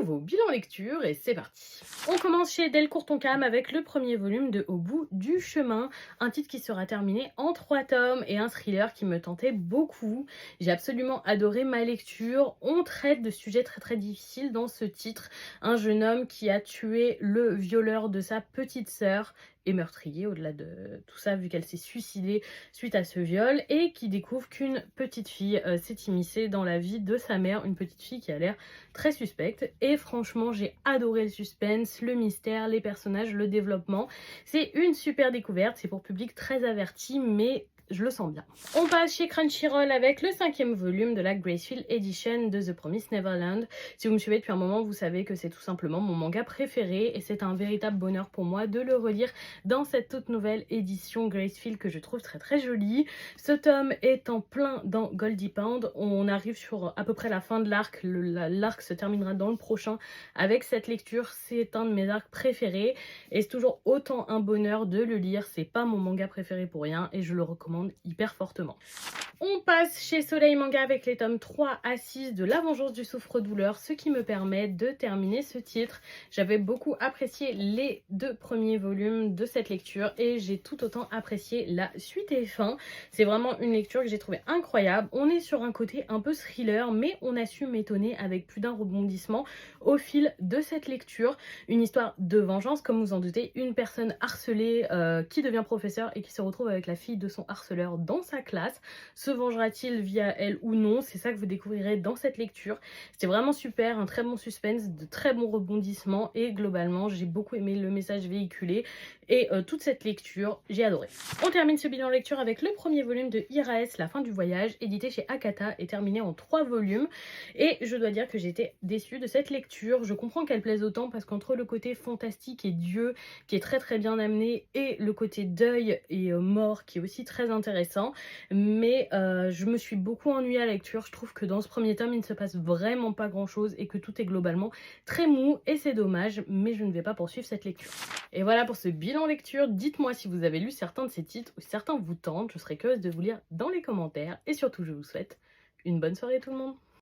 nouveau bilan lecture et c'est parti. On commence chez Delcourt Tonkam avec le premier volume de Au bout du chemin, un titre qui sera terminé en 3 tomes et un thriller qui me tentait beaucoup. J'ai absolument adoré ma lecture. On traite de sujets très difficiles dans ce titre. Un jeune homme qui a tué le violeur de sa petite sœur et meurtrier au-delà de tout ça vu qu'elle s'est suicidée suite à ce viol et qui découvre qu'une petite fille s'est immiscée dans la vie de sa mère, une petite fille qui a l'air très suspecte. Et franchement j'ai adoré le suspense, le mystère, les personnages, le développement. C'est une super découverte, c'est pour public très averti mais je le sens bien. On passe chez Crunchyroll avec le 5e volume de la Gracefield Edition de The Promised Neverland. Si vous me suivez depuis un moment, vous savez que c'est tout simplement mon manga préféré et c'est un véritable bonheur pour moi de le relire dans cette toute nouvelle édition Gracefield que je trouve très jolie. Ce tome est en plein dans Goldie Pound. On arrive sur à peu près la fin de l'arc. L'arc se terminera dans le prochain avec cette lecture. C'est un de mes arcs préférés et c'est toujours autant un bonheur de le lire. C'est pas mon manga préféré pour rien et je le recommande hyper fortement. On passe chez Soleil Manga avec les tomes 3 à 6 de La Vengeance du Souffre-Douleur, ce qui me permet de terminer ce titre. J'avais beaucoup apprécié les 2 premiers volumes de cette lecture et j'ai tout autant apprécié la suite et fin. C'est vraiment une lecture que j'ai trouvée incroyable. On est sur un côté un peu thriller, mais on a su m'étonner avec plus d'un rebondissement au fil de cette lecture. Une histoire de vengeance, comme vous en doutez, une personne harcelée qui devient professeur et qui se retrouve avec la fille de son harceleur dans sa classe. Se vengera-t-il via elle ou non? C'est ça que vous découvrirez dans cette lecture. C'était vraiment super, un très bon suspense, de très bons rebondissements et globalement j'ai beaucoup aimé le message véhiculé et toute cette lecture, j'ai adoré. On termine ce bilan lecture avec le premier volume de Iraes, La fin du voyage, édité chez Akata et terminé en 3 volumes. Et je dois dire que j'étais déçue de cette lecture. Je comprends qu'elle plaise autant parce qu'entre le côté fantastique et Dieu qui est très bien amené et le côté deuil et mort qui est aussi très intéressant, mais je me suis beaucoup ennuyée à la lecture. Je trouve que dans ce premier tome il ne se passe vraiment pas grand chose et que tout est globalement très mou et c'est dommage, mais je ne vais pas poursuivre cette lecture. Et voilà pour ce bilan lecture. Dites-moi si vous avez lu certains de ces titres ou si certains vous tentent, je serais curieuse de vous lire dans les commentaires et surtout je vous souhaite une bonne soirée tout le monde.